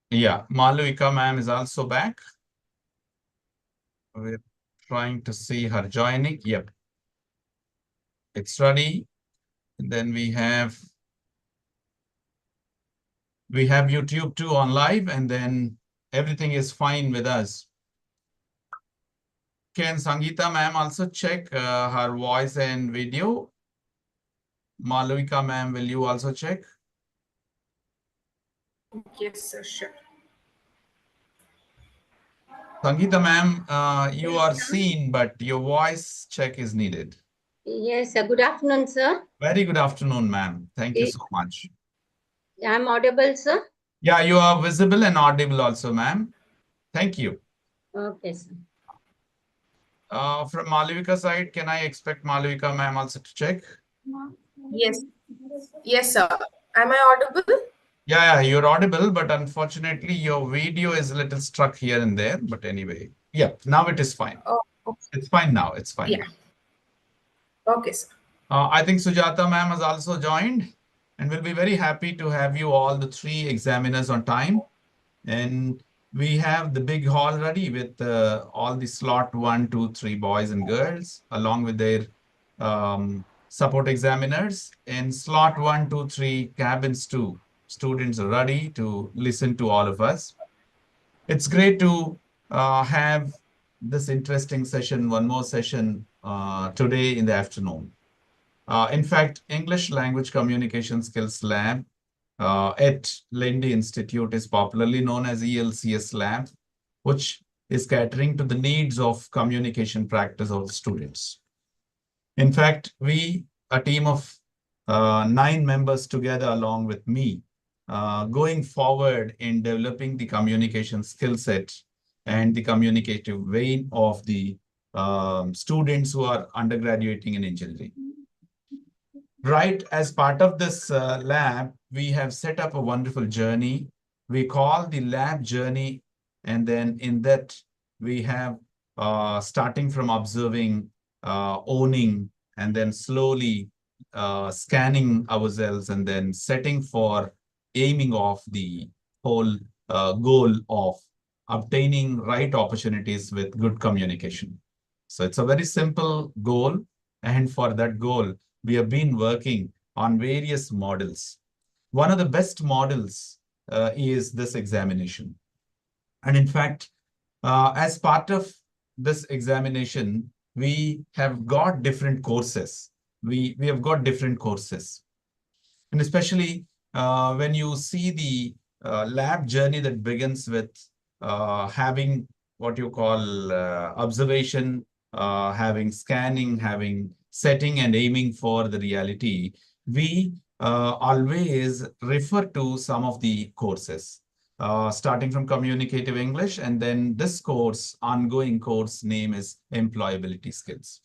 Yeah, Malavika ma'am is also back. We're trying to see her joining. Yep, it's ready. And then we have YouTube too on live, and then everything is fine with us. Can Sangeeta ma'am also check her voice and video? Malavika ma'am, will you also check? Yes, sir, sure. Sangeeta ma'am, you are seen, but your voice check is needed. Yes, good afternoon, sir. Very good afternoon, ma'am. Thank you Eh, so much. I'm audible, sir. Yeah, you are visible and audible also, ma'am. Thank you. Okay, sir. From Malavika side, can I expect Malavika ma'am also to check? Yes, yes, sir. Am I audible? Yeah, you're audible, but unfortunately your video is a little stuck here and there. But anyway, yeah, now it is fine. Oh, okay. It's fine now. It's fine Yeah. now. Okay, sir. I think Sujata ma'am has also joined, and we'll be very happy to have you all the three examiners on time. And we have the big hall ready with all the slot 1, 2, 3 boys and girls, along with their support examiners. And slot 1, 2, 3 cabins too. Students are ready to listen to all of us. It's great to have this interesting session, one more session today in the afternoon. In fact, English Language Communication Skills Lab at Lindy Institute is popularly known as ELCS Lab, which is catering to the needs of communication practice of students. In fact, we, a team of 9 members together along with me, going forward in developing the communication skill set and the communicative vein of the students who are undergraduating in engineering. Right, as part of this lab, we have set up a wonderful journey. We call the lab journey, and then in that, we have starting from observing, owning, and then slowly scanning ourselves, and then setting for aiming off the whole goal of obtaining right opportunities with good communication. So it's a very simple goal, and for that goal, we have been working on various models. One of the best models is this examination. And in fact, as part of this examination, we have got different courses. We have got different courses. And especially when you see the lab journey that begins with having what you call observation, having scanning, having setting and aiming for the reality, we always refer to some of the courses, starting from communicative English. And then this course, ongoing course name is employability skills.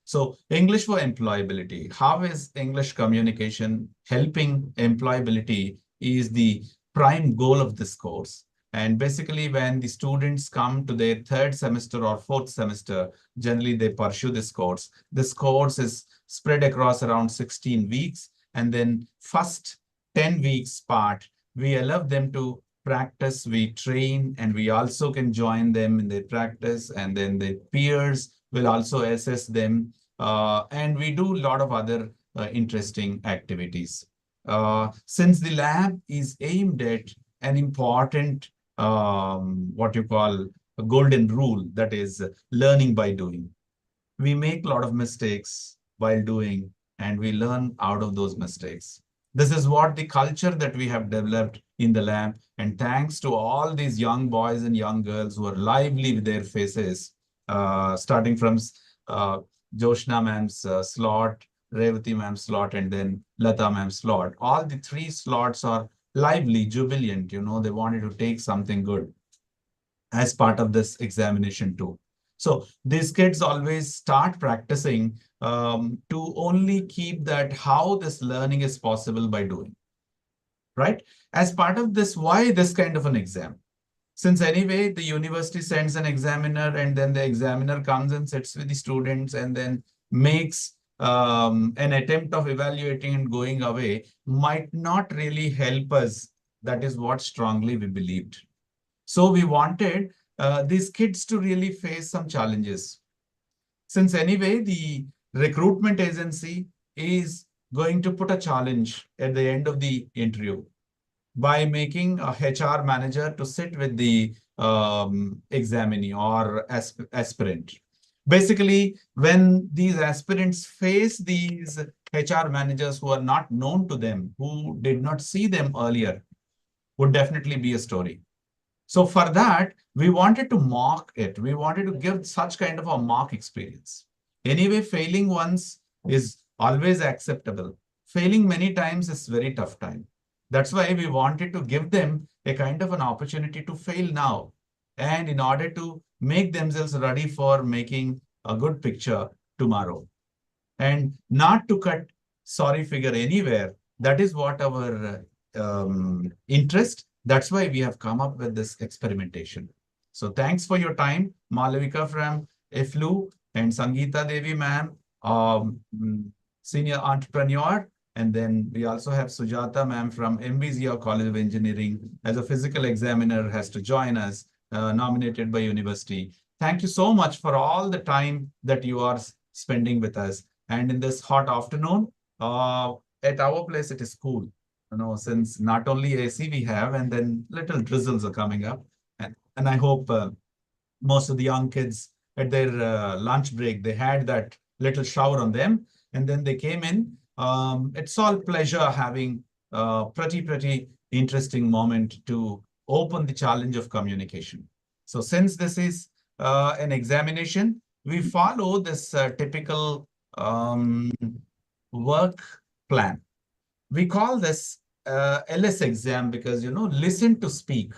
So English for employability. How is English communication helping employability is the prime goal of this course. And basically, when the students come to their third semester or fourth semester, generally they pursue this course. This course is spread across around 16 weeks. And then first 10 weeks part, we allow them to practice, we train, and we also can join them in their practice. And then their peers will also assess them. And we do a lot of other interesting activities. Since the lab is aimed at an important, what you call a golden rule, that is learning by doing. We make a lot of mistakes while doing, and we learn out of those mistakes. This is what the culture that we have developed in the lab. And thanks to all these young boys and young girls who are lively with their faces, starting from uh, Joshna ma'am's slot, Revati ma'am's slot, and then Lata ma'am's slot. All the three slots are lively, jubilant. They wanted to take something good as part of this examination too. So these kids always start practicing to only keep that how this learning is possible by doing, right? As part of this, why this kind of an exam? Since anyway, the university sends an examiner, and then the examiner comes and sits with the students and then makes an attempt of evaluating and going away, might not really help us That is what strongly we believed. So we wanted these kids to really face some challenges. Since anyway, the recruitment agency is going to put a challenge at the end of the interview by making a HR manager to sit with the examinee or aspirant. Basically, when these aspirants face these HR managers who are not known to them, who did not see them earlier, would definitely be a story. So for that, we wanted to mock it. We wanted to give such kind of a mock experience. Anyway, failing once is always acceptable. Failing many times is very tough time. That's why we wanted to give them a kind of an opportunity to fail now. And in order to make themselves ready for making a good picture tomorrow. And not to cut sorry figure anywhere. That is what our interest. That's why we have come up with this experimentation. So thanks for your time, Malavika from IFLU and Sangeeta Devi ma'am, senior entrepreneur. And then we also have Sujata ma'am from MBZR College of Engineering as a physical examiner has to join us, nominated by university. Thank you so much for all the time that you are spending with us. And in this hot afternoon, at our place, it is cool. Since not only AC we have, and then little drizzles are coming up. And I hope most of the young kids at their lunch break, they had that little shower on them. And then they came in. It's all pleasure having a pretty interesting moment to open the challenge of communication. So since this is an examination, we follow this typical work plan. We call this LS exam because, listen to speak.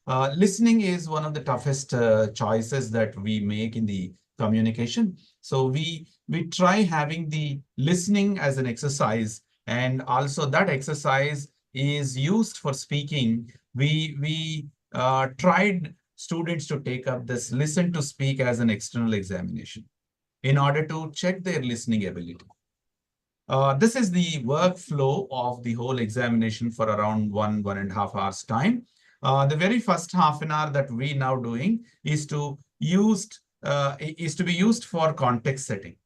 Listening is one of the toughest choices that we make in the communication. So we try having the listening as an exercise, and also that exercise is used for speaking. We tried students to take up this listen to speak as an external examination in order to check their listening ability. This is the workflow of the whole examination for around 1.5 hours time. The very first half an hour that we now doing is to be used for context setting.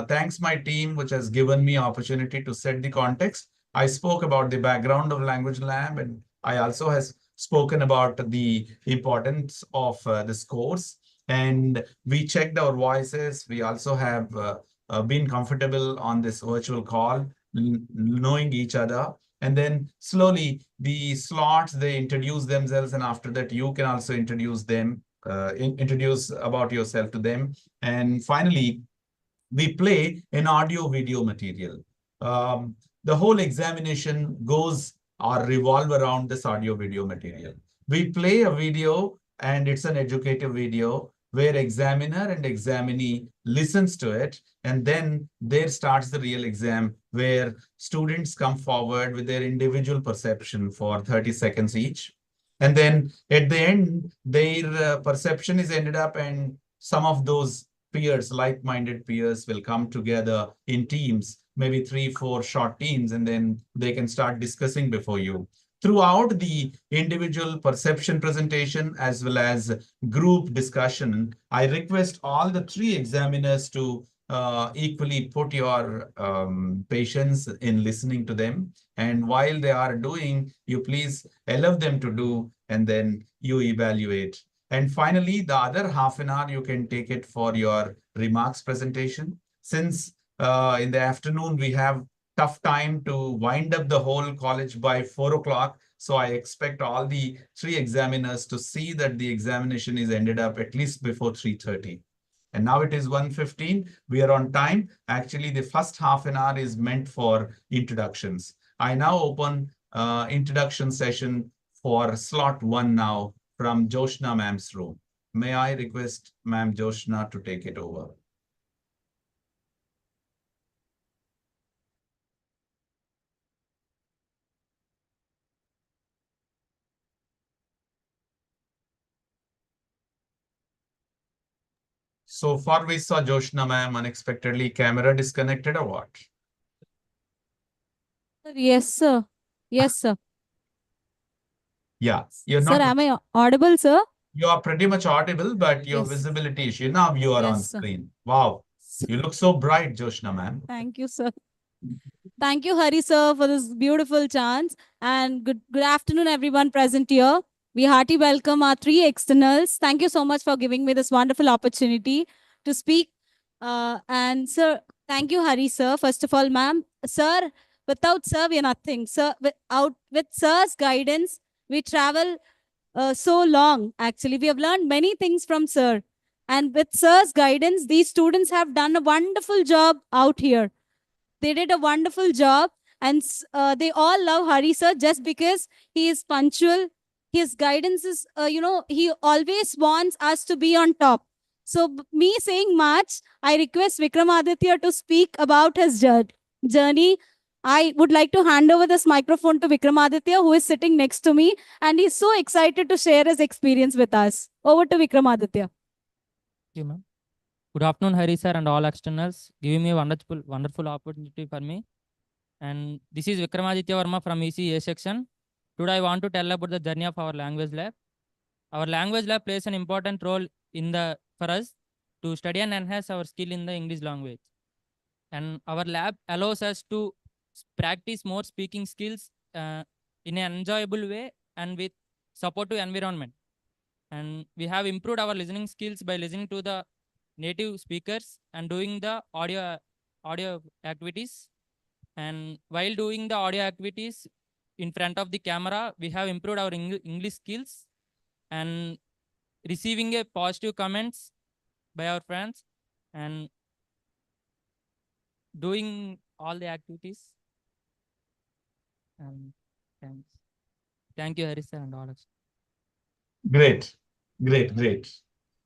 Thanks my team, which has given me opportunity to set the context. I spoke about the background of language lab, and I also has spoken about the importance of this course. And we checked our voices. We also have been comfortable on this virtual call, knowing each other. And then slowly the slots, they introduce themselves. And after that, you can also introduce them, introduce about yourself to them. And finally, we play an audio video material. The whole examination goes or revolve around this audio video material. We play a video and it's an educative video where examiner and examinee listens to it, and then there starts the real exam where students come forward with their individual perception for 30 seconds each. And then at the end, their perception is ended up, and some of those peers, like-minded peers, will come together in teams, maybe 3, 4 short teams, and then they can start discussing before you. Throughout the individual perception presentation as well as group discussion, I request all the 3 examiners to equally put your patience in listening to them. And while they are doing, you please allow them to do, and then you evaluate. And finally, the other half an hour, you can take it for your remarks presentation. Since in the afternoon, we have tough time to wind up the whole college by 4 o'clock. So I expect all the 3 examiners to see that the examination is ended up at least before 3:30. And now it is 1:15. We are on time. Actually, the first half an hour is meant for introductions. I now open introduction session for slot 1 now from Joshna ma'am's room. May I request Ma'am Joshna to take it over? So far we saw Joshna ma'am unexpectedly camera disconnected or what? Yes, sir. Yes, sir. Yeah, you're Sir, not. am I audible, sir? You are pretty much audible, but your Yes. visibility issue. Now you are on Yes, sir. screen. Wow. You look so bright, Joshna, ma'am. Thank you, sir. Thank you, Hari, sir, for this beautiful chance. And good afternoon, everyone present here. We hearty welcome our three externals. Thank you so much for giving me this wonderful opportunity to speak. And sir, thank you, Hari, sir. First of all, ma'am, sir, without sir, we are nothing. Sir, with sir's guidance, we travel so long. Actually, we have learned many things from sir. And with sir's guidance, these students have done a wonderful job out here. They did a wonderful job, and they all love Hari sir just because he is punctual. His guidance is, he always wants us to be on top. So, me saying much, I request Vikramaditya to speak about his journey. I would like to hand over this microphone to Vikramaditya, who is sitting next to me, and he's so excited to share his experience with us. Over to Vikramaditya. Thank you, ma'am. Good afternoon, Hari sir and all externals, giving me a wonderful opportunity for me. And this is Vikramaditya Verma from ECE section. Today I want to tell about the journey of our language lab. Our language lab plays an important role for us to study and enhance our skill in the English language. And our lab allows us to practice more speaking skills in an enjoyable way and with supportive environment. And we have improved our listening skills by listening to the native speakers and doing the audio activities. And while doing the audio activities in front of the camera, we have improved our English skills and receiving a positive comments by our friends and doing all the activities. And thanks. Thank you, Hari sir and all. Great, great.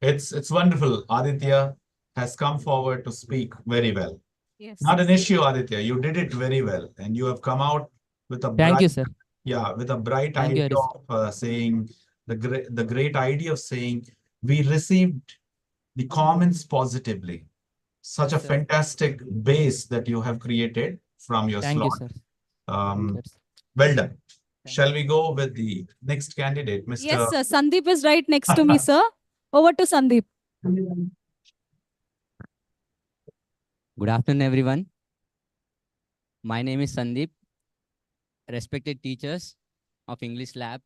It's wonderful. Aditya has come forward to speak very well. Yes. Not an issue, Aditya. You did it very well, and you have come out with a Thank you, sir. with a bright Thank you, idea Hari of saying the great idea of saying we received the comments positively. Such Yes, a sir. fantastic base that you have created from your Thank you, slot. sir. Well done. Thank Shall we go with the next candidate, Mr. Yes, sir. Sandeep is right next to me, sir. Over to Sandeep. Good afternoon, everyone. My name is Sandeep. Respected teachers of English Lab,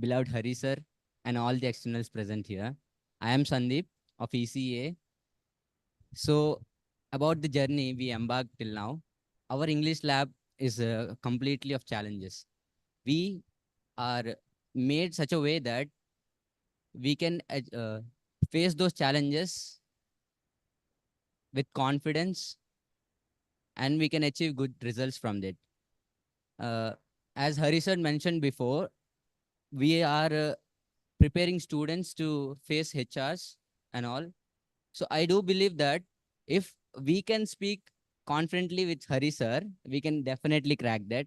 beloved Hari sir, and all the externals present here. I am Sandeep of ECE. So, about the journey we embarked till now, our English Lab is completely of challenges. We are made such a way that we can face those challenges with confidence, and we can achieve good results from that. As Hari sir mentioned before, we are preparing students to face HRs and all. So I do believe that if we can speak confidently with Hari sir, we can definitely crack that.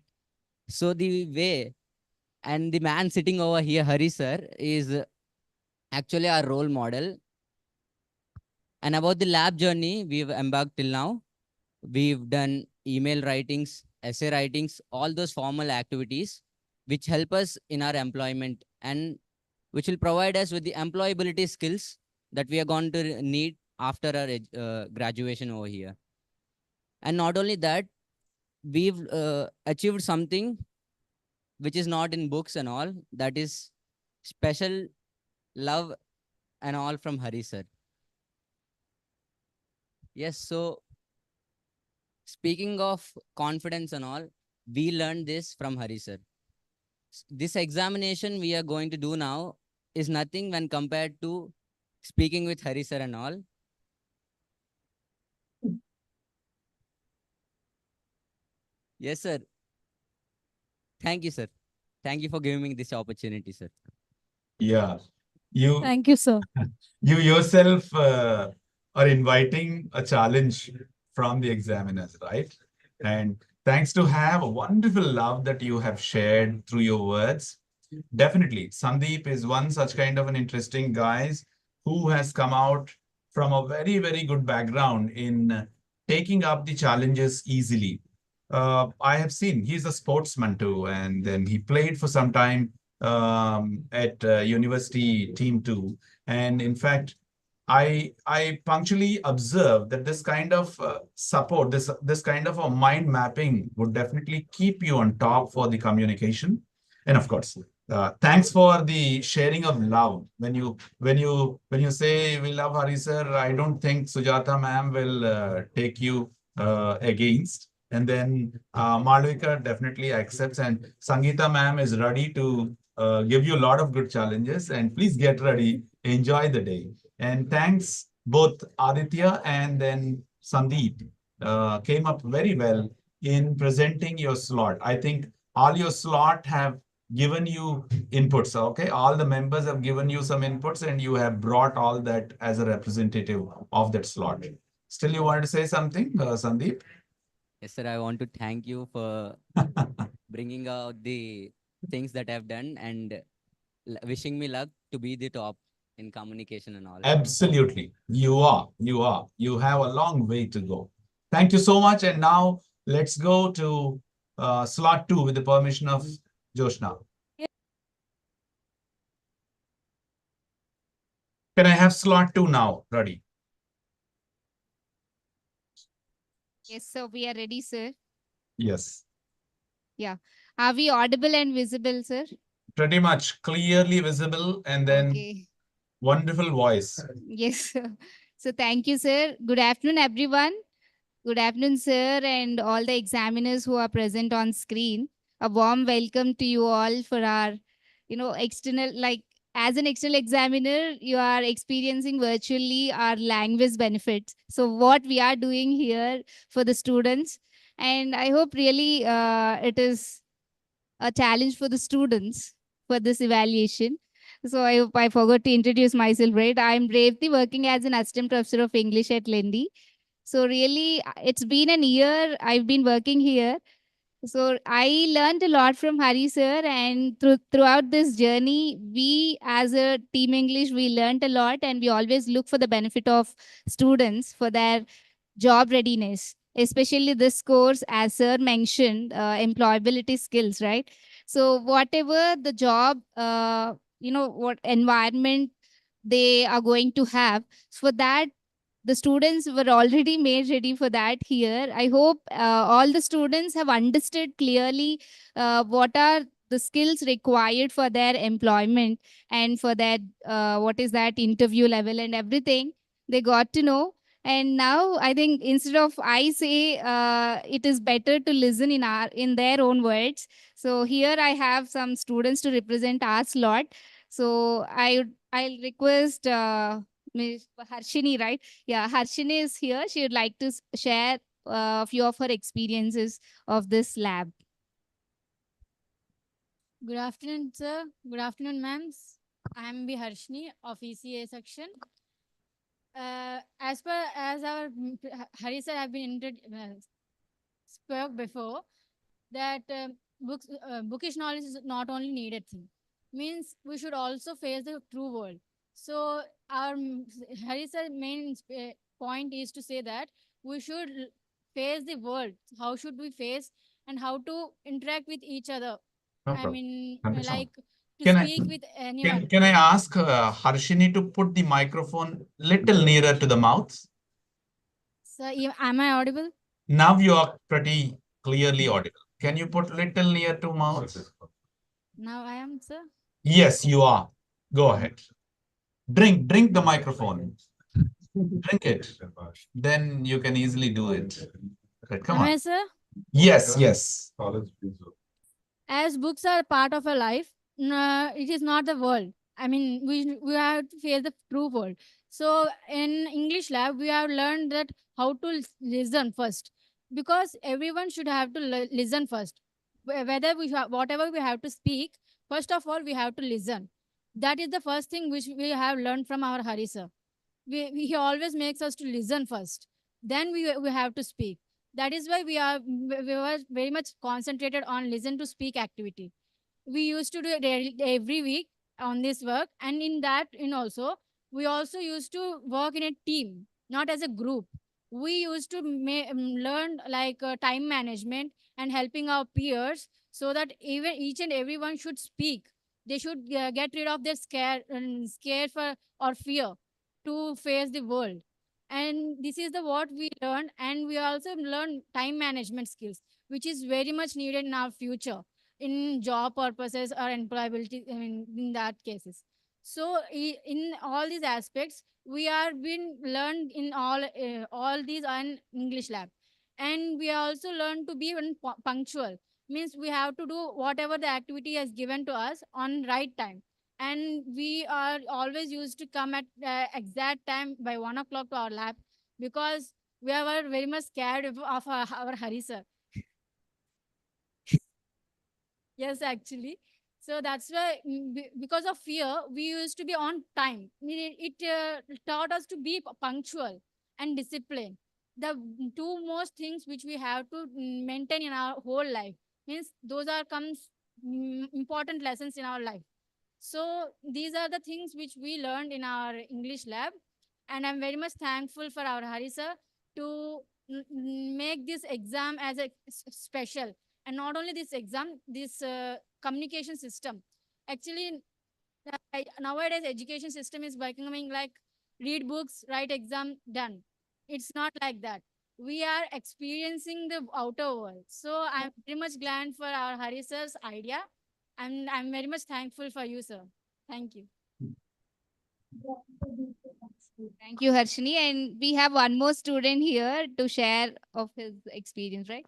So the way, and the man sitting over here, Hari sir, is actually our role model. And about the lab journey we've embarked till now, we've done email writings, essay writings, all those formal activities which help us in our employment and which will provide us with the employability skills that we are going to need after our graduation over here. And not only that, we've achieved something which is not in books and all, that is special love and all from Hari sir. Yes, so speaking of confidence and all, we learned this from Hari sir. This examination we are going to do now is nothing when compared to speaking with Hari sir and all. Yes, sir. Thank you, sir. Thank you for giving me this opportunity, sir. Yeah, Thank you, sir. you yourself are inviting a challenge from the examiners, right? And thanks to have a wonderful love that you have shared through your words. Definitely, Sandeep is one such kind of an interesting guy who has come out from a very good background in taking up the challenges easily. I have seen he's a sportsman too, and then he played for some time at University Team 2. And in fact, I punctually observe that this kind of support, this kind of a mind mapping would definitely keep you on top for the communication. And of course, thanks for the sharing of love. When you say we love Hari sir, I don't think Sujata ma'am will take you against. And then Malvika definitely accepts, and Sangeeta ma'am is ready to give you a lot of good challenges. And please get ready, enjoy the day. And thanks both Aditya and then Sandeep came up very well in presenting your slot. I think all your slot have given you inputs. Okay, all the members have given you some inputs, and you have brought all that as a representative of that slot. Still, you wanted to say something, Sandeep? Yes, sir. I want to thank you for bringing out the things that I've done and wishing me luck to be the top in communication and all. Absolutely. You are. You are. You have a long way to go. Thank you so much. And now let's go to slot 2 with the permission of Joshna. Can I have slot 2 now? Ready? Yes, sir. We are ready, sir. Yes. Are we audible and visible, sir? Pretty much clearly visible, and then Okay. wonderful voice. Yes, sir. So thank you, sir. Good afternoon, everyone. Good afternoon, sir, and all the examiners who are present on screen. A warm welcome to you all for our, external, like as an external examiner, you are experiencing virtually our language benefits. So what we are doing here for the students, and I hope really it is a challenge for the students for this evaluation. So I hope I forgot to introduce myself, right? I'm Revati, working as an assistant professor of English at Lendi. So really, it's been an year I've been working here. So I learned a lot from Hari sir, and throughout this journey, we as a team English, we learned a lot, and we always look for the benefit of students for their job readiness, especially this course, as sir mentioned, employability skills, right? So whatever the job, what environment they are going to have, for that the students were already made ready for that here. I hope all the students have understood clearly what are the skills required for their employment and for that what is that interview level and everything they got to know. And now I think instead of I say it is better to listen in their own words. So here I have some students to represent our slot. So I'll request Ms. Harshini, right? Yeah, Harshini is here. She would like to share a few of her experiences of this lab. Good afternoon, sir. Good afternoon, ma'ams. I am B. Harshni of ECE section. As per as our Hari sir have been spoke before, that bookish knowledge is not only needed thing. Means we should also face the true world. So our Hari sir main point is to say that we should face the world. How should we face and how to interact with each other? No I problem. mean, 100%. like to Can I speak with anyone. can I ask Harshini to put the microphone little nearer to the mouth? So, am I audible? Now you are pretty clearly audible. Can you put little near to mouth? Now I am, sir. Yes, you are. Go ahead. Drink the microphone. Drink it. Then you can easily do it. Okay, come Am I, on. sir? Yes, yes. As books are part of our life, it is not the world. I mean, we have to face the true world. So in English lab, we have learned that how to listen first, because everyone should have to listen first. Whether whatever we have to speak, first of all we have to listen. That is the first thing which we have learned from our Hari sir. He always makes us to listen first, then we have to speak. That is why we were very much concentrated on listen to speak activity. We used to do it every week on this work, and in that in also we also used to work in a team, not as a group. We used to learn like time management and helping our peers, so that even each and everyone should speak. They should get rid of their scare for or fear to face the world. And this is the what we learn, and we also learn time management skills, which is very much needed in our future in job purposes or employability. I mean, in that cases. So in all these aspects, we are being learned in all these on English lab, and we also learn to be punctual. Means we have to do whatever the activity is given to us on right time, and we are always used to come at exact time by 1 o'clock to our lab, because we are very much scared of our Hari sir. Yes, actually. So that's why, because of fear, we used to be on time. It taught us to be punctual and disciplined. The two most things which we have to maintain in our whole life, means those are comes important lessons in our life. So these are the things which we learned in our English lab, and I'm very much thankful for our Hari sir to make this exam as a special, and not only this exam, this communication system. Actually, nowadays education system is becoming like read books, write exam, done. It's not like that. We are experiencing the outer world. So I'm very much glad for our Hari sir's idea, and I'm very much thankful for you, sir. Thank you. Thank you, Harshini. And we have one more student here to share of his experience, right?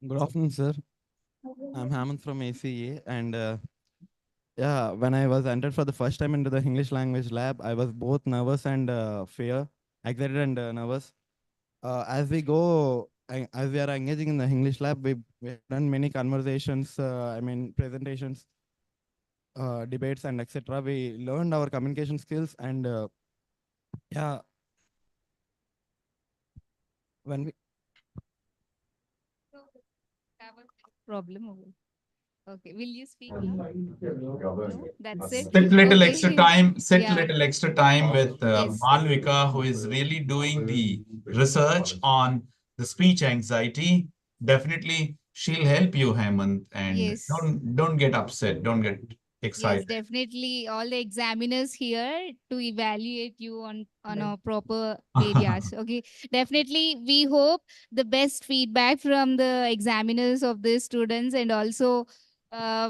Good afternoon, sir. I'm Hamant from ECE, and yeah, when I was entered for the first time into the English language lab, I was both nervous and excited and nervous. As we go, as we are engaging in the English lab, we have done many conversations, presentations, debates, and etc. We learned our communication skills, and yeah, when we Have a problem over. Okay, will you speak now? No, that's it. Sit little extra Okay. time, sit Yeah. little extra time with Yes. Malvika, who is really doing the research on the speech anxiety. Definitely, she'll help you, Hemant, and Yes. don't get upset, don't get Yes, excited. definitely. All the examiners here to evaluate you on a proper areas. Okay, definitely. We hope the best feedback from the examiners of the students, and also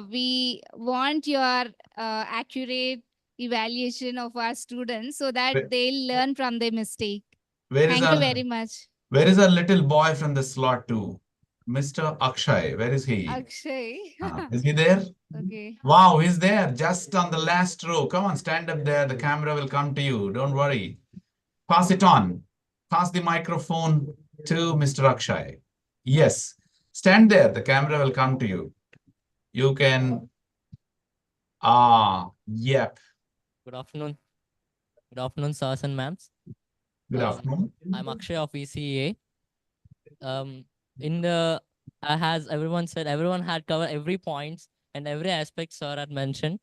we want your accurate evaluation of our students so that Where they'll learn from their mistake. where is Thank you our very much, where is our little boy from the slot two? Mr. Akshay, where is he? Akshay. Is he there? Okay. Wow, he's there, just on the last row. Come on, stand up there. The camera will come to you. Don't worry. Pass it on. Pass the microphone to Mr. Akshay. Yes, stand there. The camera will come to you. You can. Yep. Good afternoon. Good afternoon, sirs and ma'ams. Good afternoon. I'm Akshay of ECE. In the As everyone said, everyone had covered every points and every aspect sir had mentioned.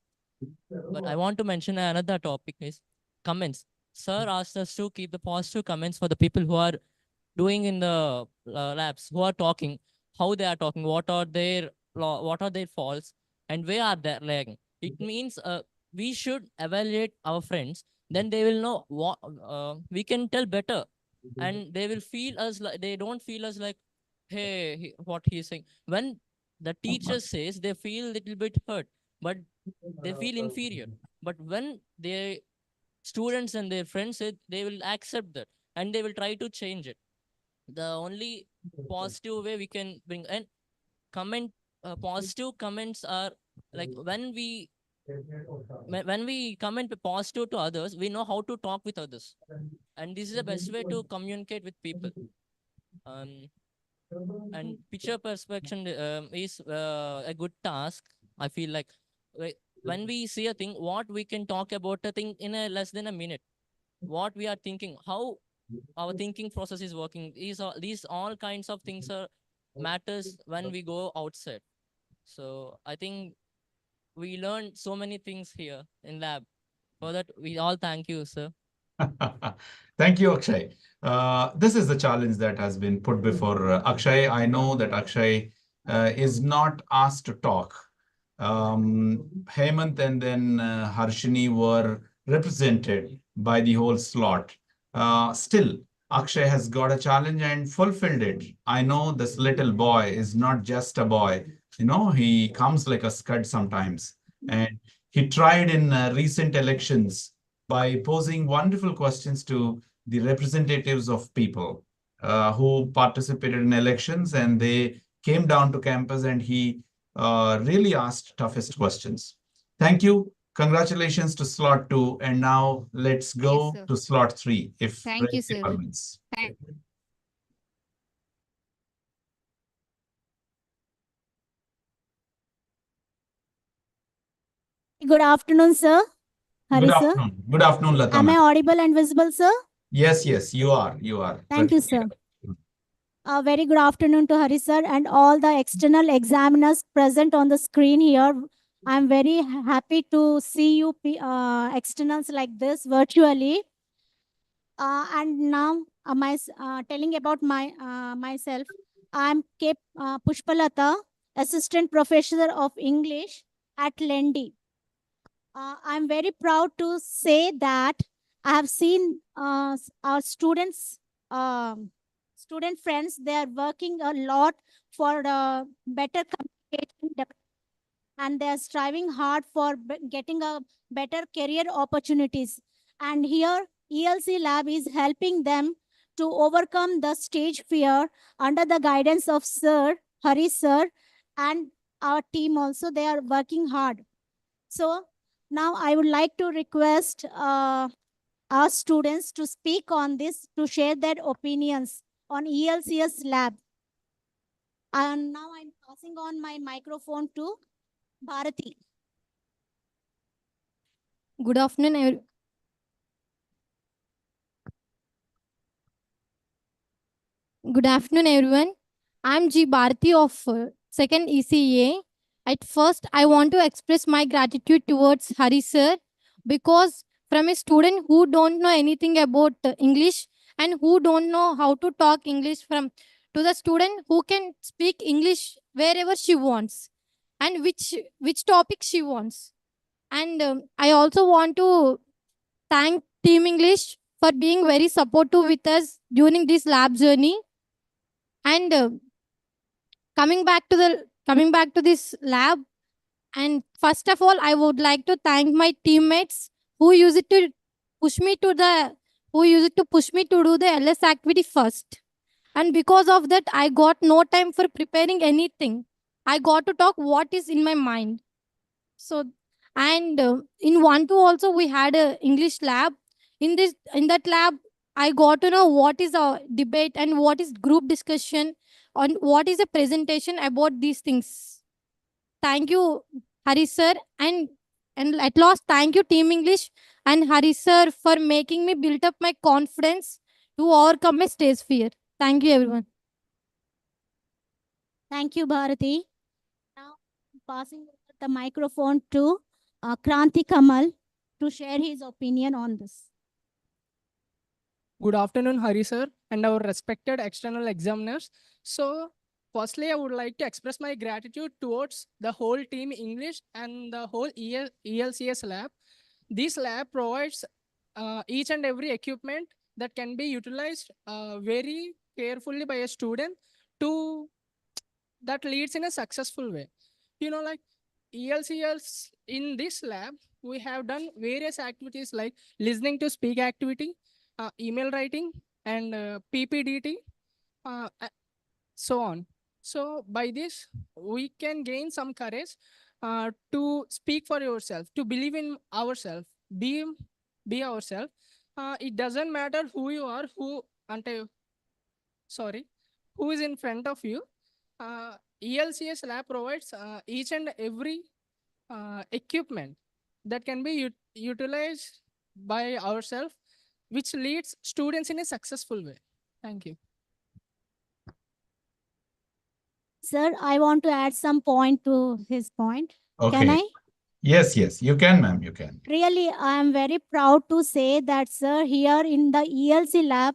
But I want to mention another topic is comments. Sir asked us to keep the positive comments for the people who are doing in the labs, who are talking, how they are talking, what are their faults, and where are they lagging. It means we should evaluate our friends. Then they will know what we can tell better, and they will feel us like they don't feel us like, hey, what he's saying. When the teacher says, they feel a little bit hurt, but they feel inferior. But when their students and their friends say, they will accept that and they will try to change it. The only positive way we can bring and comment positive comments are like when we comment positive to others, we know how to talk with others, and this is the best way to communicate with people. And picture perception is a good task. I feel like when we see a thing, what we can talk about a thing in a less than a minute, what we are thinking, how our thinking process is working. These all kinds of things are matters when we go outside. So I think we learned so many things here in lab. For that, we all thank you, sir. Thank you, Akshay. This is the challenge that has been put before Akshay. I know that Akshay is not asked to talk. Hemant and then Harshini were represented by the whole slot. Still, Akshay has got a challenge and fulfilled it. I know this little boy is not just a boy. You know, he comes like a scud sometimes. And he tried in recent elections by posing wonderful questions to the representatives of people who participated in elections, and they came down to campus and he really asked toughest questions. Thank you. Congratulations to slot 2. And now let's go sir. to slot 3, if Thank you, Renzi sir. permits. Good afternoon, sir. Good Hari, sir. afternoon. Good afternoon, Lata. Am I ma'am. audible and visible, sir? Yes, yes, you are. You are. Thank you, sir. A very good afternoon to Hari, sir, and all the external examiners present on the screen here. I'm very happy to see you externals like this virtually. And now, telling about myself, I'm K. Pushpalata, Assistant Professor of English at Lendi. I'm very proud to say that I have seen our students, student friends, they are working a lot for better communication, and they are striving hard for getting a better career opportunities. And here, ELC Lab is helping them to overcome the stage fear under the guidance of Sir Hari Sir and our team also. They are working hard. So now I would like to request our students to speak on this, to share their opinions on ELCS lab. And now I'm passing on my microphone to Bharati. Good afternoon. Good afternoon, everyone. I'm G. Bharati of 2nd ECE. At first, I want to express my gratitude towards Hari sir, because from a student who don't know anything about English and who don't know how to talk English, from to the student who can speak English wherever she wants and which topic she wants. And I also want to thank Team English for being very supportive with us during this lab journey. And coming back to this lab, and first of all, I would like to thank my teammates who use it to push me to the who use it to push me to do the LS activity first. And because of that, I got no time for preparing anything. I got to talk what is in my mind. So, and in 1-2 also we had a English lab. In that lab, I got to know what is a debate and what is group discussion, on what is a presentation about these things. Thank you, Hari sir, and at last, thank you, Team English and Hari sir, for making me build up my confidence to overcome my stage fear. Thank you, everyone. Thank you, Bharati. Now, passing the microphone to Kranti Kamal to share his opinion on this. Good afternoon, Hari sir, and our respected external examiners. So, firstly, I would like to express my gratitude towards the whole team English and the whole ELCS lab. This lab provides each and every equipment that can be utilized very carefully by a student to that leads in a successful way. You know, like ELCS in this lab, we have done various activities like listening to speak activity, email writing, and PPDT, so on. So by this, we can gain some courage to speak for yourself, to believe in ourselves, be ourselves. It doesn't matter who you are, who is in front of you. ELCS lab provides each and every equipment that can be utilized by ourselves, which leads students in a successful way. Thank you. Sir, I want to add some point to his point. Okay. Can I? Yes, yes, you can, ma'am, you can. Really, I am very proud to say that, sir, here in the ELC lab,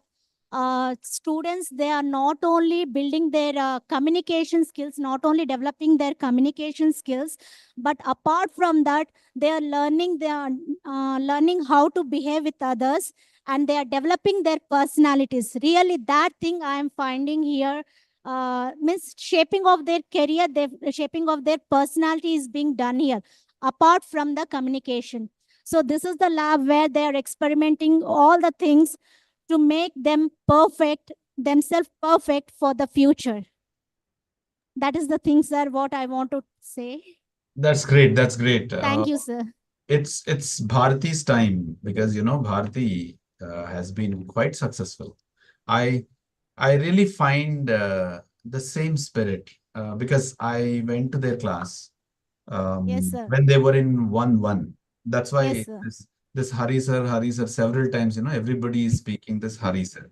students, they are not only building their communication skills, not only developing their communication skills, but apart from that, they are learning how to behave with others, and they are developing their personalities. Really, that thing I am finding here means shaping of their career, the shaping of their personality is being done here, apart from the communication. So this is the lab where they are experimenting all the things to make them perfect, themselves perfect for the future. That is the things, sir, what I want to say. That's great. That's great. Thank you, sir. It's Bharati's time because Bharati has been quite successful. I I really find the same spirit because I went to their class Yes, sir. when they were in 1-1. That's Yes, why sir. this Hari sir, several times, everybody is speaking this Hari sir.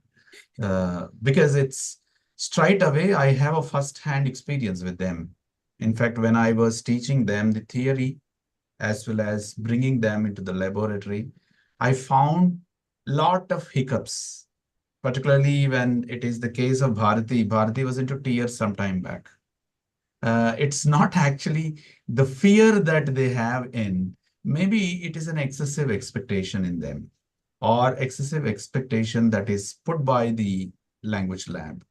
Because it's straight away, I have a first-hand experience with them. In fact, when I was teaching them the theory as well as bringing them into the laboratory, I found lot of hiccups, particularly when it is the case of Bharati. Bharati was into tears some time back. It's not actually the fear that they have in, maybe it is an excessive expectation in them or excessive expectation that is put by the language lab.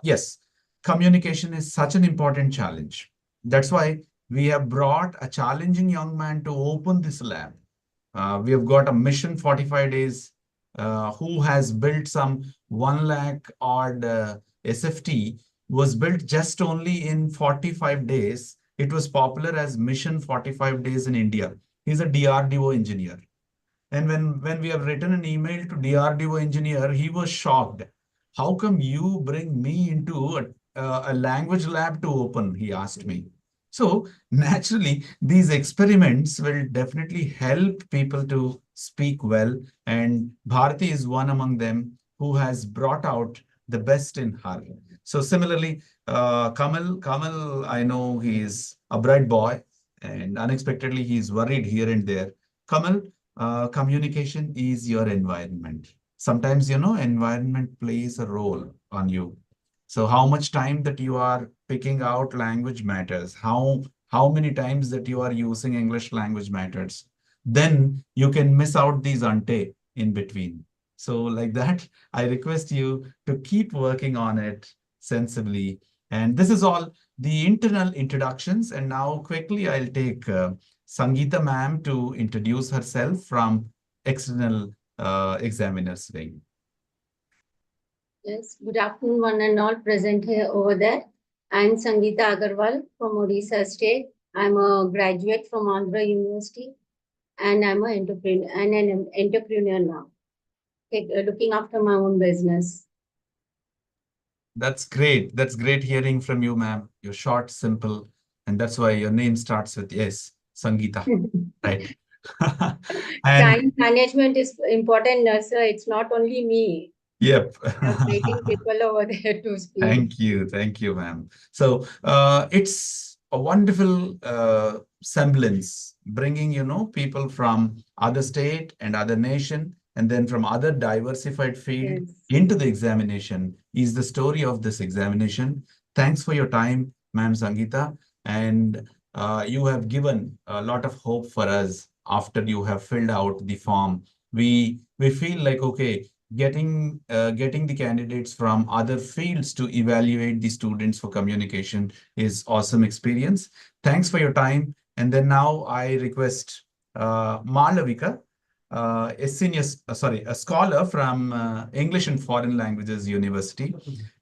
Yes, communication is such an important challenge. That's why we have brought a challenging young man to open this lab. We have got a mission 45 days who has built some 1 lakh odd SFT was built just only in 45 days. It was popular as mission 45 days in India. He's a DRDO engineer. And when we have written an email to DRDO engineer, he was shocked. How come you bring me into a language lab to open? He asked me. So naturally, these experiments will definitely help people to speak well. And Bharati is one among them who has brought out the best in her. So similarly, Kamal, I know he is a bright boy and unexpectedly he's worried here and there. Kamal, communication is your environment. Sometimes, environment plays a role on you. So how much time that you are picking out language matters, how many times that you are using English language matters. Then you can miss out these ante in between. So like that, I request you to keep working on it sensibly. And this is all the internal introductions. And now quickly, I'll take Sangeeta ma'am to introduce herself from external examiners wing. Yes, good afternoon, one and all present here over there. I'm Sangeeta Agarwal from Odisha State. I'm a graduate from Andhra University, and I'm an entrepreneur now, looking after my own business. That's great. That's great hearing from you, ma'am. You're short, simple, and that's why your name starts with S, Sangeeta, right? And Time management is important, sir. It's not only me. yep. I'm waiting people over there to speak. Thank you, ma'am. So it's a wonderful semblance, bringing people from other state and other nation, and then from other diversified field Yes. into the examination is the story of this examination. Thanks for your time, ma'am Sangeeta, and you have given a lot of hope for us after you have filled out the form. We feel like okay, getting the candidates from other fields to evaluate the students for communication is awesome experience. Thanks for your time. And then now I request Malavika, a scholar from English and Foreign Languages University.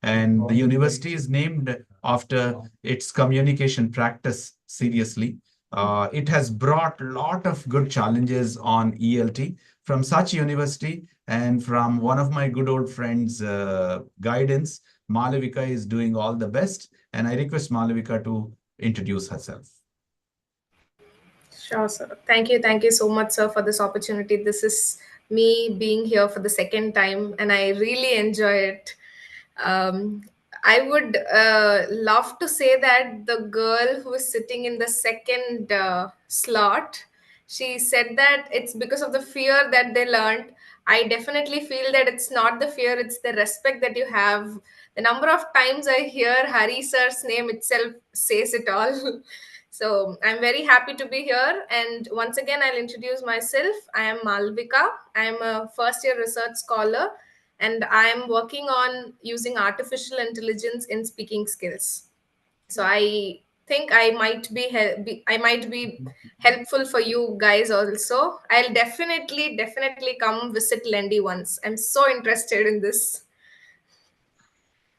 And the university is named after its communication practice seriously. It has brought a lot of good challenges on ELT from such university and from one of my good old friends' guidance. Malavika is doing all the best. And I request Malavika to introduce herself. Sure, sir. Thank you so much, sir, for this opportunity. This is me being here for the second time, and I really enjoy it. Um, I would love to say that the girl who is sitting in the second slot, she said that it's because of the fear that they learned. I definitely feel that it's not the fear, it's the respect that you have. The number of times I hear Hari sir's name itself says it all. So I'm very happy to be here. And once again, I'll introduce myself. I am Malvika. I am a first year research scholar, and I am working on using artificial intelligence in speaking skills. So I think I might be helpful for you guys also. I'll definitely come visit Lendi once. I'm so interested in this.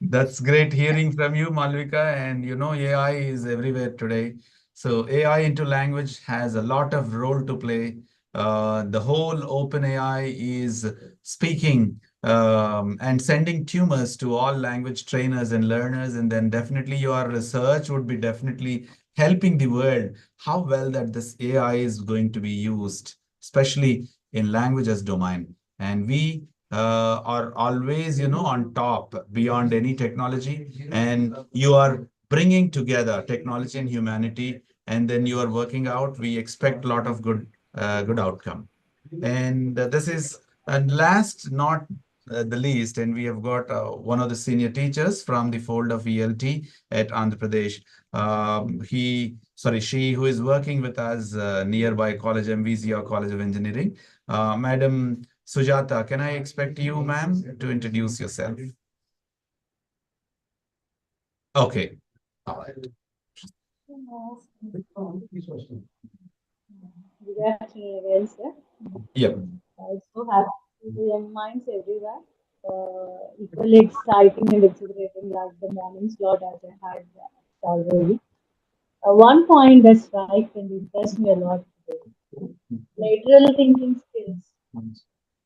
That's great hearing from you, Malvika. And you know, AI is everywhere today. So AI into language has a lot of role to play. The whole open AI is speaking and sending tumors to all language trainers and learners. And then definitely your research would be definitely helping the world how well that this AI is going to be used, especially in languages domain. And we are always, you know, on top beyond any technology. And you are bringing together technology and humanity, and then you are working out. We expect a lot of good outcome. And this is, and last not the least, and we have got one of the senior teachers from the fold of ELT at Andhra Pradesh. She, who is working with us nearby College MVC or College of Engineering. Madam Sujata, can I expect you, ma'am, to introduce yourself? Okay. All right. Good afternoon again, sir. Yep. It's so happy to see the young minds everywhere. Equally exciting and exhilarating like the morning slot as I had already. One point that strikes and impressed me a lot today. Lateral thinking skills,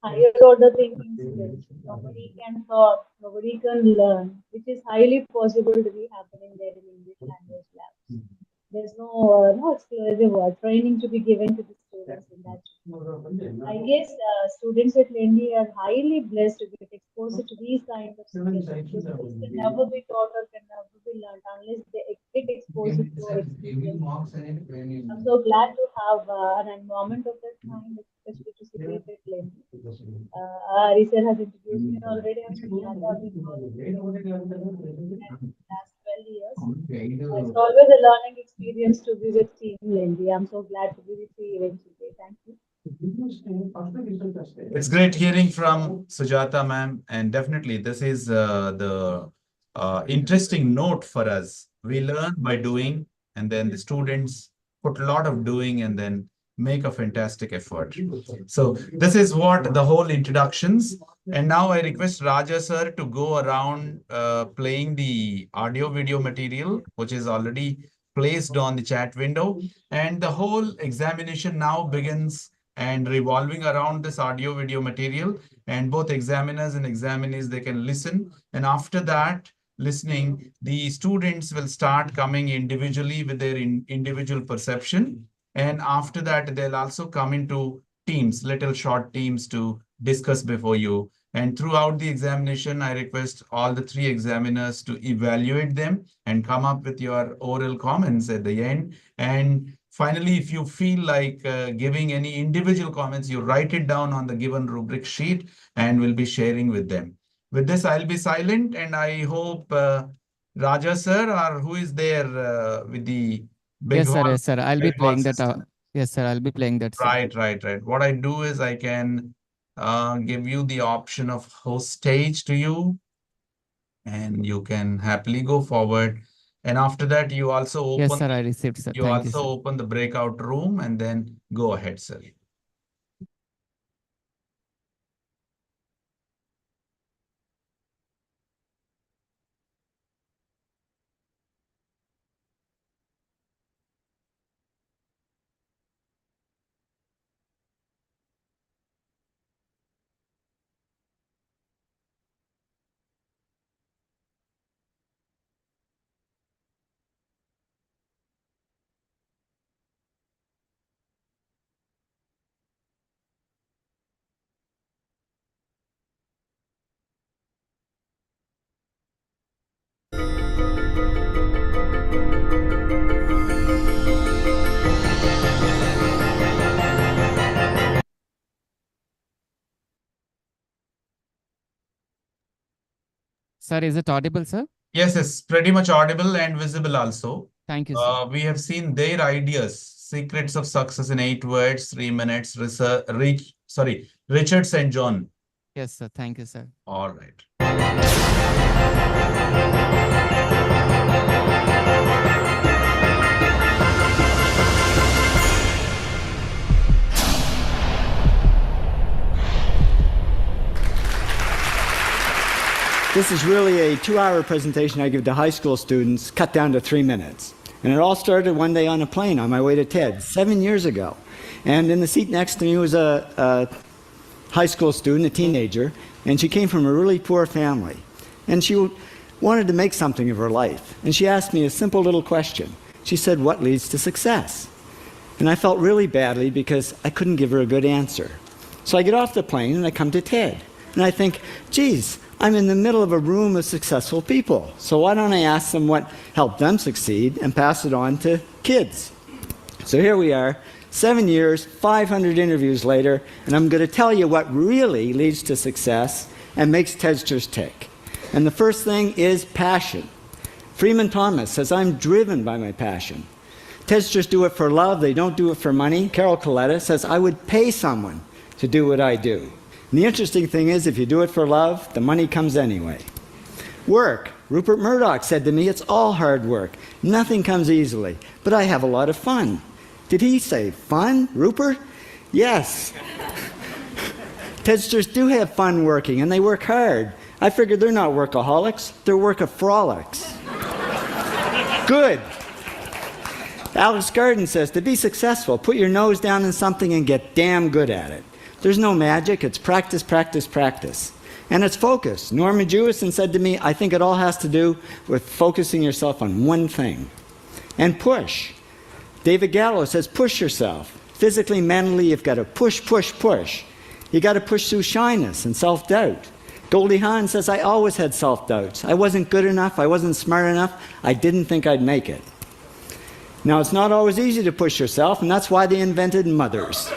higher order thinking skills. Nobody can talk, nobody can learn, which is highly possible to be happening there in English language labs. There's no exclusive training to be given to the students in that. I guess students at Lendi are highly blessed to get exposed to these kinds of skills because skills can never be taught or can never be learned unless they get exposed to or experience. I'm so glad to have an environment of that kind, especially to sit at Lendi. Risa has introduced me already. I'm Sujata. I've been following the last 12 years. It's always a learning experience to be with Team Lendi. I'm so glad to be with you even today. Thank you. It's great hearing from Sujata, ma'am. And definitely, this is the interesting note for us. We learn by doing, and then the students put a lot of doing and then make a fantastic effort. So this is what the whole introductions. And now I request Raja sir to go around playing the audio video material, which is already placed on the chat window. And the whole examination now begins and revolving around this audio video material, and both examiners and examinees, they can listen. And after that listening, the students will start coming individually with their individual perception. And after that, they'll also come into teams, little short teams to discuss before you. And throughout the examination, I request all the three examiners to evaluate them and come up with your oral comments at the end. And finally, if you feel like giving any individual comments, you write it down on the given rubric sheet and we'll be sharing with them. With this, I'll be silent, and I hope Raja sir, or who is there with the big Yes, sir. hall, Yes, sir. I'll be big hall playing that. system. Yes, sir. I'll be playing that, sir. Right. What I do is I can give you the option of host stage to you, and you can happily go forward. And after that, you also Yes, open sir. I received, sir. Thank you, sir. open the breakout room, and then go ahead, sir. Sir, is it audible, sir? Yes, it's pretty much audible and visible also. Thank you, sir. We have seen their ideas, secrets of success in 8 words, 3 minutes, Richard St. John. Yes, sir. Thank you, sir. All right. This is really a 2-hour presentation I give to high school students, cut down to 3 minutes. And it all started one day on a plane on my way to TED, 7 years ago. And in the seat next to me was a high school student, a teenager, and she came from a really poor family. And she wanted to make something of her life. And she asked me a simple little question. She said, "What leads to success?" And I felt really badly because I couldn't give her a good answer. So I get off the plane and I come to TED. And I think, geez, I'm in the middle of a room of successful people. So why don't I ask them what helped them succeed and pass it on to kids? So here we are, 7 years, 500 interviews later, and I'm going to tell you what really leads to success and makes TEDsters tick. And the first thing is passion. Freeman Thomas says, "I'm driven by my passion." TEDsters do it for love, they don't do it for money. Carol Coletta says, "I would pay someone to do what I do." And the interesting thing is, if you do it for love, the money comes anyway. Work. Rupert Murdoch said to me, "It's all hard work. Nothing comes easily, but I have a lot of fun." Did he say fun, Rupert? Yes. TEDsters do have fun working, and they work hard. I figured they're not workaholics, they're workaholics. Good. Alex Garden says, to be successful, put your nose down in something and get damn good at it. There's no magic, it's practice, practice, practice. And it's focus. Norman Jewison said to me, "I think it all has to do with focusing yourself on one thing." And push. David Gallo says, push yourself. Physically, mentally, you've got to push, push, push. You got to push through shyness and self-doubt. Goldie Hawn says, "I always had self-doubts. I wasn't good enough, I wasn't smart enough, I didn't think I'd make it." Now, it's not always easy to push yourself, and that's why they invented mothers.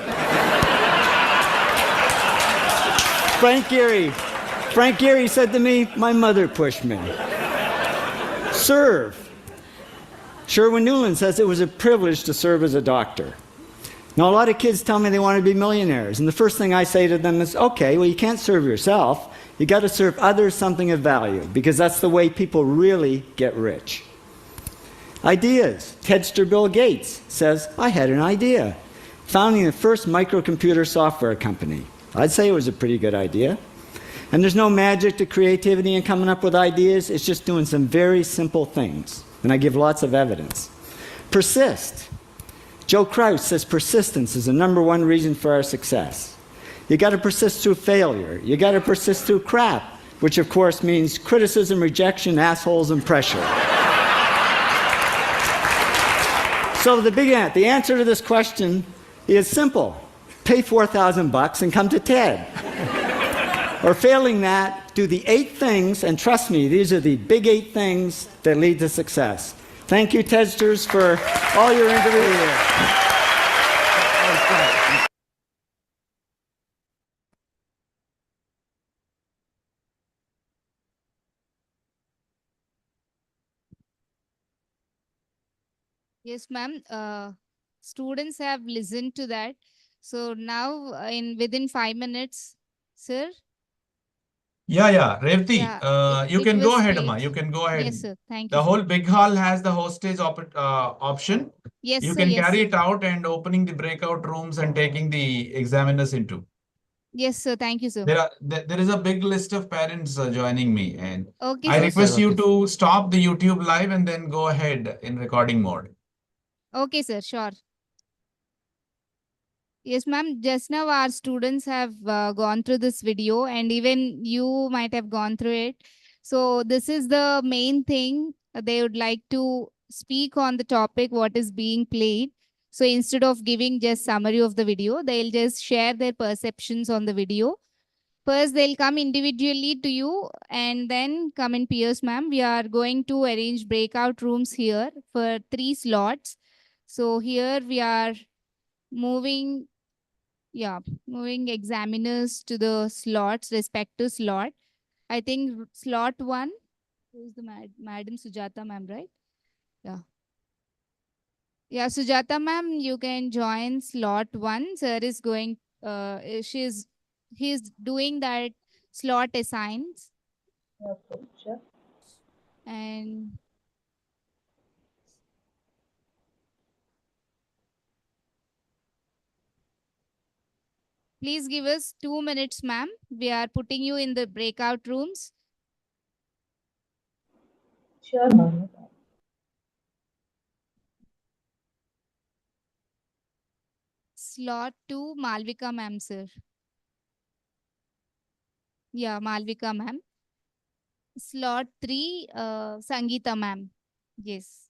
Frank Gehry said to me, "My mother pushed me." Serve. Sherwin Newland says, "It was a privilege to serve as a doctor." Now, a lot of kids tell me they want to be millionaires, and the first thing I say to them is, okay, well, you can't serve yourself. You got to serve others something of value, because that's the way people really get rich. Ideas. TEDster Bill Gates says, "I had an idea." Founding the first microcomputer software company. I'd say it was a pretty good idea. And there's no magic to creativity and coming up with ideas. It's just doing some very simple things. And I give lots of evidence. Persist. Joe Kraus says persistence is the #1 reason for our success. You got to persist through failure. You got to persist through crap, which of course means criticism, rejection, assholes, and pressure. So the answer to this question is simple. Pay $4,000 and come to TED. Or failing that, do the 8 things, and trust me, these are the big 8 things that lead to success. Thank you, TEDsters, for all your interviews. Yes, ma'am. Students have listened to that. So now, within 5 minutes, sir. Yeah, Revati, you can go ahead, great. Amma. You can go ahead. Yes, sir. Thank you. The whole big hall has the hostage option. Yes, you sir. can Yes, carry sir. it out and opening the breakout rooms and taking the examiners into. Yes, sir. Thank you, sir. There is a big list of parents joining me, and Okay, I sir. request you Okay. to stop the YouTube live and then go ahead in recording mode. Okay, sir. Sure. Yes, ma'am. Just now our students have gone through this video, and even you might have gone through it. So this is the main thing. They would like to speak on the topic what is being played. So instead of giving just summary of the video, they'll just share their perceptions on the video. First, they'll come individually to you and then come in peers, ma'am. We are going to arrange breakout rooms here for 3 slots. So here we are moving examiners to the slots, respective slot. I think slot 1, Who's the Madam Sujata ma'am, right? Yeah. Yeah, Sujata ma'am, you can join slot 1. Sir is going, he's doing that slot assigns. Okay, sure. And please give us 2 minutes, ma'am. We are putting you in the breakout rooms. Sure, ma'am. Slot 2, Malvika ma'am, sir. Yeah, Malvika ma'am. Slot 3, Sangeeta ma'am. Yes.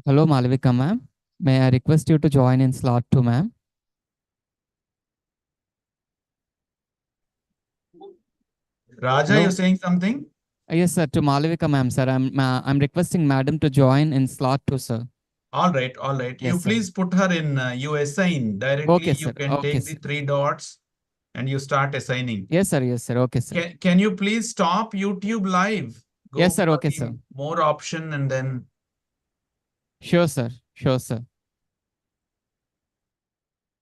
Hello, Malvika ma'am. May I request you to join in slot 2, ma'am? Raja, Hello? you're saying something? Yes, sir. To Malvika ma'am, sir. I'm requesting madam to join in slot 2, sir. All right, all right. You Yes, sir. please put her in, you assign directly. Okay, You sir. can Okay, take sir. the 3 dots and you start assigning. Yes, sir. Yes, sir. Okay, sir. Can you please stop YouTube live? Go Yes, sir. for Okay, the sir. more option and then. Sure, sir. Sure, sir.